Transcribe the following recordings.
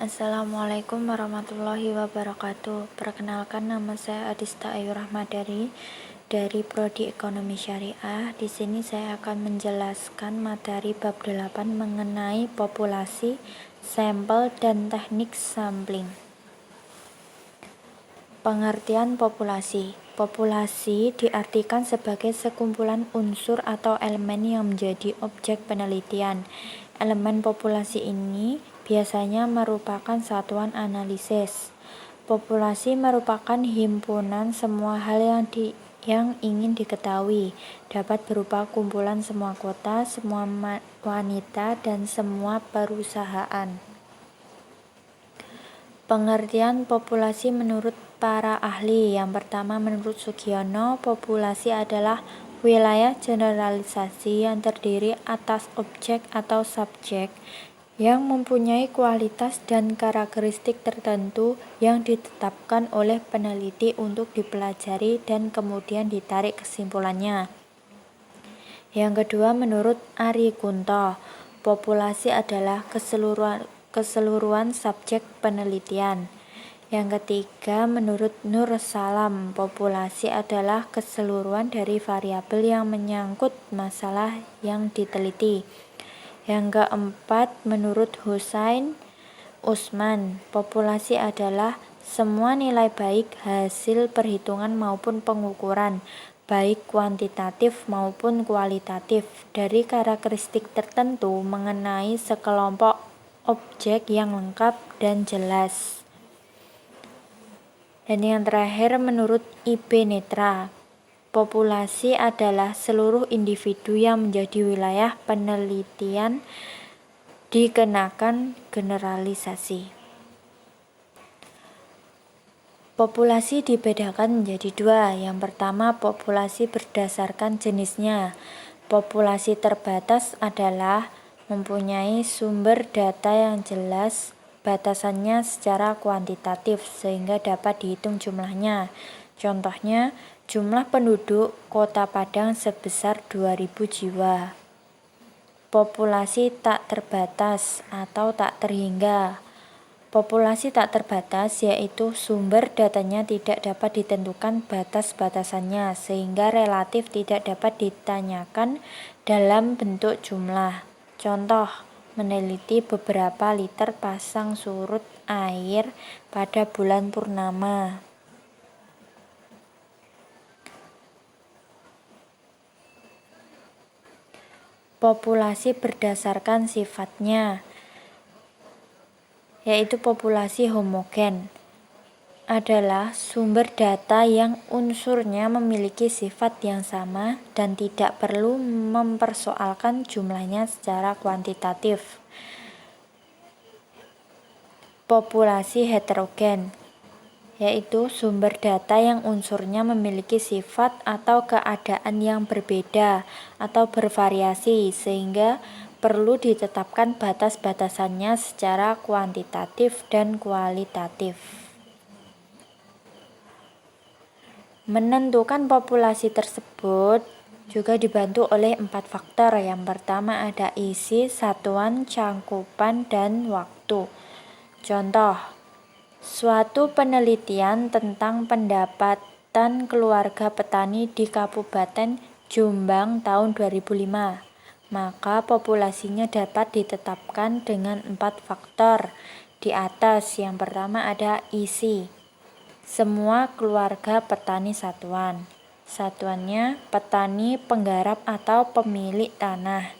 Assalamualaikum warahmatullahi wabarakatuh. Perkenalkan, nama saya Adista Ayu Rahmadari dari Prodi Ekonomi Syariah. Di sini saya akan menjelaskan materi bab 8 mengenai populasi, sampel, dan teknik sampling. Pengertian populasi. Populasi diartikan sebagai sekumpulan unsur atau elemen yang menjadi objek penelitian. Elemen populasi ini biasanya merupakan satuan analisis. Populasi merupakan himpunan semua hal yang ingin diketahui, dapat berupa kumpulan semua kota, semua wanita, dan semua perusahaan. Pengertian populasi menurut para ahli. Yang pertama, menurut Sugiono, populasi adalah wilayah generalisasi yang terdiri atas objek atau subjek yang mempunyai kualitas dan karakteristik tertentu yang ditetapkan oleh peneliti untuk dipelajari dan kemudian ditarik kesimpulannya. Yang kedua, menurut Ari Kunto, populasi adalah keseluruhan subjek penelitian. Yang ketiga, menurut Nur Salam, populasi adalah keseluruhan dari variabel yang menyangkut masalah yang diteliti. Yang keempat, menurut Husain Usman, populasi adalah semua nilai baik hasil perhitungan maupun pengukuran, baik kuantitatif maupun kualitatif, dari karakteristik tertentu mengenai sekelompok objek yang lengkap dan jelas. Dan yang terakhir, menurut I.B. Netra, populasi adalah seluruh individu yang menjadi wilayah penelitian dikenakan generalisasi. Populasi dibedakan menjadi dua. Yang pertama, populasi berdasarkan jenisnya. Populasi terbatas adalah mempunyai sumber data yang jelas, batasannya secara kuantitatif sehingga dapat dihitung jumlahnya. Contohnya, jumlah penduduk Kota Padang sebesar 2.000 jiwa. Populasi tak terbatas atau tak terhingga. Populasi tak terbatas yaitu sumber datanya tidak dapat ditentukan batas-batasannya sehingga relatif tidak dapat ditanyakan dalam bentuk jumlah. Contoh, meneliti beberapa liter pasang surut air pada bulan purnama. Populasi berdasarkan sifatnya, yaitu populasi homogen, adalah sumber data yang unsurnya memiliki sifat yang sama dan tidak perlu mempersoalkan jumlahnya secara kuantitatif. Populasi heterogen, yaitu sumber data yang unsurnya memiliki sifat atau keadaan yang berbeda atau bervariasi sehingga perlu ditetapkan batas-batasannya secara kuantitatif dan kualitatif. Menentukan populasi tersebut juga dibantu oleh 4 faktor. Yang pertama ada isi, satuan, cangkupan, dan waktu. Contoh, suatu penelitian tentang pendapatan keluarga petani di Kabupaten Jombang tahun 2005. Maka populasinya dapat ditetapkan dengan 4 faktor di atas. Yang pertama ada isi, semua keluarga petani satuan. Satuannya petani penggarap atau pemilik tanah.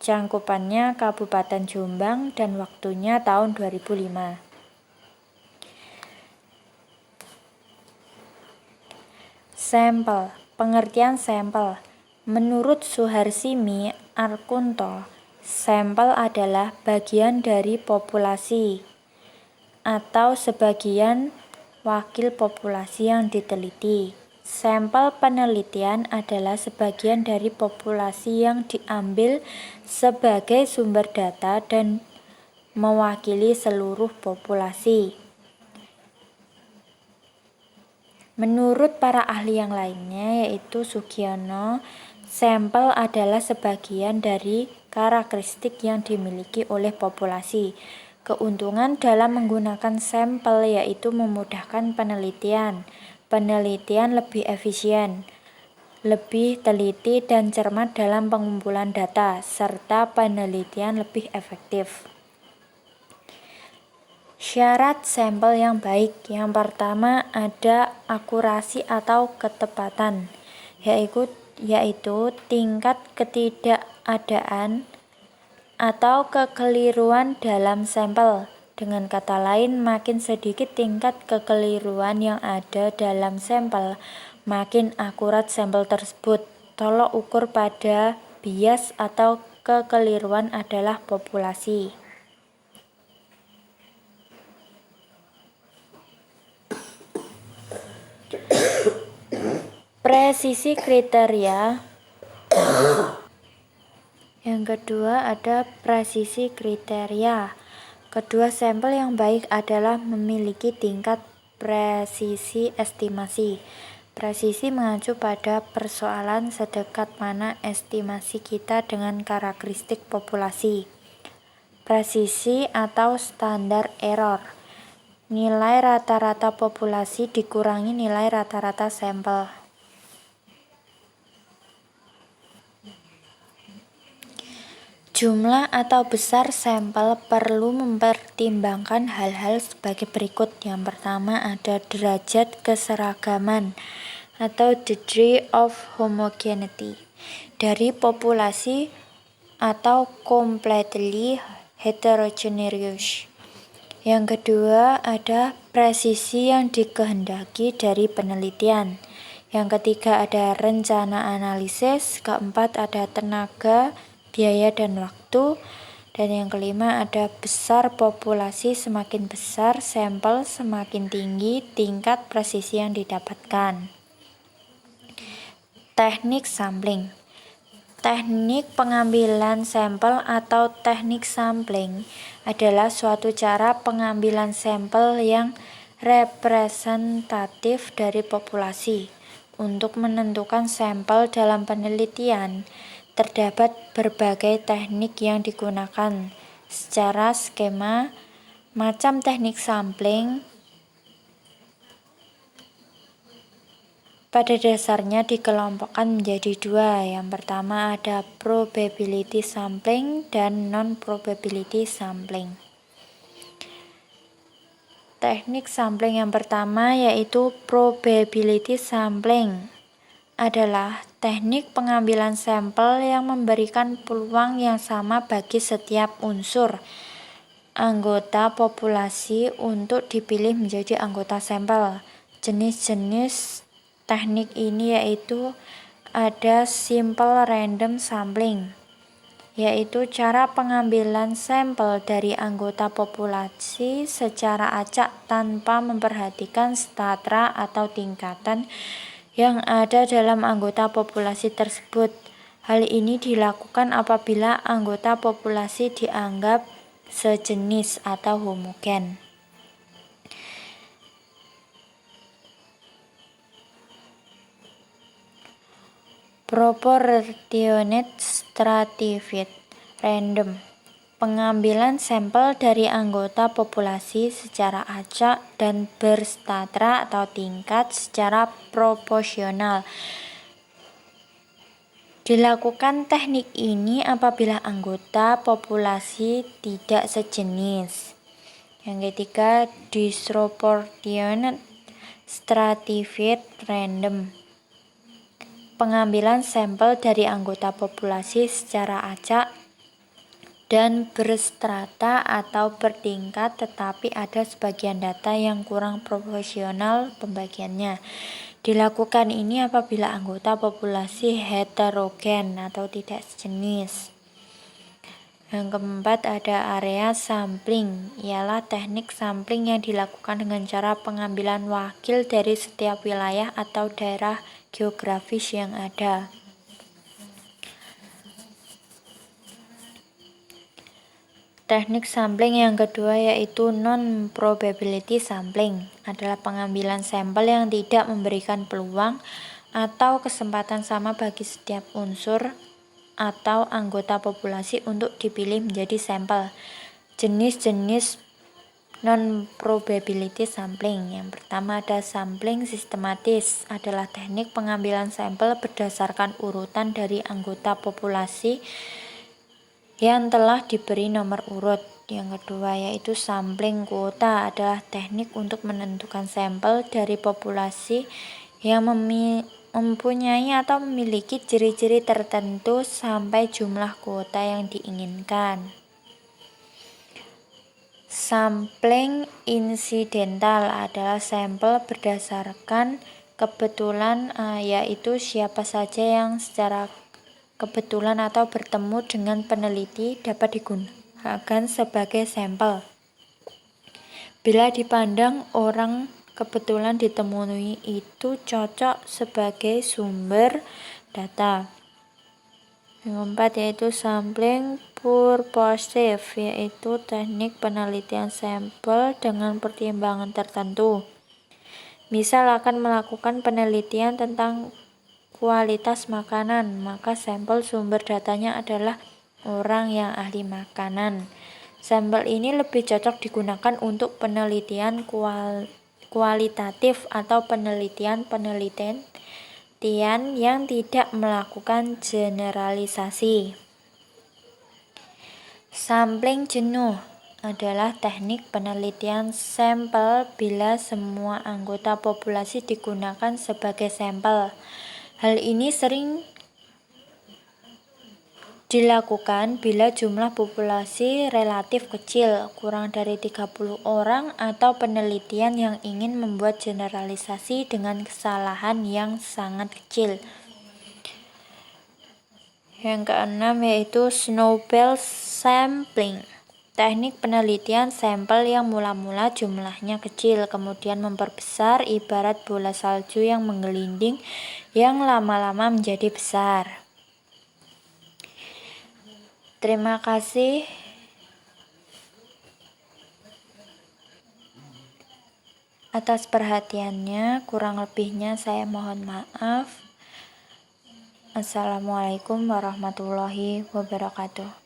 Cangkupannya Kabupaten Jombang dan waktunya tahun 2005. Sampel. Pengertian sampel. Menurut Suharsimi Arkunto, sampel adalah bagian dari populasi atau sebagian wakil populasi yang diteliti. Sampel penelitian adalah sebagian dari populasi yang diambil sebagai sumber data dan mewakili seluruh populasi. Menurut para ahli yang lainnya, yaitu Sugiono, sampel adalah sebagian dari karakteristik yang dimiliki oleh populasi. Keuntungan dalam menggunakan sampel yaitu memudahkan penelitian. Penelitian lebih efisien, lebih teliti dan cermat dalam pengumpulan data, serta penelitian lebih efektif. Syarat sampel yang baik. Yang pertama ada akurasi atau ketepatan, yaitu tingkat ketidakadaan atau kekeliruan dalam sampel. Dengan kata lain, makin sedikit tingkat kekeliruan yang ada dalam sampel, makin akurat sampel tersebut. Tolok ukur pada bias atau kekeliruan adalah populasi. Presisi kriteria. Yang kedua ada presisi kriteria. Kedua sampel yang baik adalah memiliki tingkat presisi estimasi. Presisi mengacu pada persoalan sedekat mana estimasi kita dengan karakteristik populasi. Presisi atau standar error. Nilai rata-rata populasi dikurangi nilai rata-rata sampel. Jumlah atau besar sampel perlu mempertimbangkan hal-hal sebagai berikut. Yang pertama ada derajat keseragaman atau degree of homogeneity dari populasi atau completely heterogeneous. Yang kedua ada presisi yang dikehendaki dari penelitian. Yang ketiga ada rencana analisis. Keempat ada tenaga, biaya dan waktu. Dan yang kelima ada besar populasi. Semakin besar sampel, semakin tinggi tingkat presisi yang didapatkan. Teknik sampling. Teknik pengambilan sampel atau teknik sampling adalah suatu cara pengambilan sampel yang representatif dari populasi. Untuk menentukan sampel dalam penelitian, terdapat berbagai teknik yang digunakan. Secara skema, macam teknik sampling pada dasarnya dikelompokkan menjadi dua. Yang pertama ada probability sampling dan non-probability sampling. Teknik sampling yang pertama yaitu probability sampling adalah teknik pengambilan sampel yang memberikan peluang yang sama bagi setiap unsur anggota populasi untuk dipilih menjadi anggota sampel. Jenis-jenis teknik ini yaitu ada simple random sampling, yaitu cara pengambilan sampel dari anggota populasi secara acak tanpa memperhatikan strata atau tingkatan yang ada dalam anggota populasi tersebut. Hal ini dilakukan apabila anggota populasi dianggap sejenis atau homogen. Proportionate stratified random. Pengambilan sampel dari anggota populasi secara acak dan berstrata atau tingkat secara proporsional. Dilakukan teknik ini apabila anggota populasi tidak sejenis. Yang ketiga, disproportionate stratified random. Pengambilan sampel dari anggota populasi secara acak dan berstrata atau bertingkat, tetapi ada sebagian data yang kurang proporsional pembagiannya. Dilakukan ini apabila anggota populasi heterogen atau tidak sejenis. Yang keempat ada area sampling, ialah teknik sampling yang dilakukan dengan cara pengambilan wakil dari setiap wilayah atau daerah geografis yang ada. Teknik sampling yang kedua yaitu non-probability sampling, adalah pengambilan sampel yang tidak memberikan peluang atau kesempatan sama bagi setiap unsur atau anggota populasi untuk dipilih menjadi sampel. Jenis-jenis non-probability sampling. Yang pertama ada sampling sistematis, adalah teknik pengambilan sampel berdasarkan urutan dari anggota populasi yang telah diberi nomor urut. Yang kedua yaitu sampling kuota, adalah teknik untuk menentukan sampel dari populasi yang mempunyai atau memiliki ciri-ciri tertentu sampai jumlah kuota yang diinginkan. Sampling insidental adalah sampel berdasarkan kebetulan, yaitu siapa saja yang secara kebetulan atau bertemu dengan peneliti dapat digunakan sebagai sampel. Bila dipandang orang kebetulan ditemui itu cocok sebagai sumber data. Yang keempat yaitu sampling purposive, yaitu teknik penelitian sampel dengan pertimbangan tertentu. Misal akan melakukan penelitian tentang kualitas makanan, maka sampel sumber datanya adalah orang yang ahli makanan. Sampel ini lebih cocok digunakan untuk penelitian kualitatif atau penelitian yang tidak melakukan generalisasi. Sampling jenuh adalah teknik penelitian sampel bila semua anggota populasi digunakan sebagai sampel. Hal ini sering dilakukan bila jumlah populasi relatif kecil, kurang dari 30 orang, atau penelitian yang ingin membuat generalisasi dengan kesalahan yang sangat kecil. Yang keenam yaitu snowball sampling, teknik penelitian sampel yang mula-mula jumlahnya kecil, kemudian memperbesar ibarat bola salju yang menggelinding yang lama-lama menjadi besar. Terima kasih atas perhatiannya, kurang lebihnya saya mohon maaf. Assalamualaikum warahmatullahi wabarakatuh.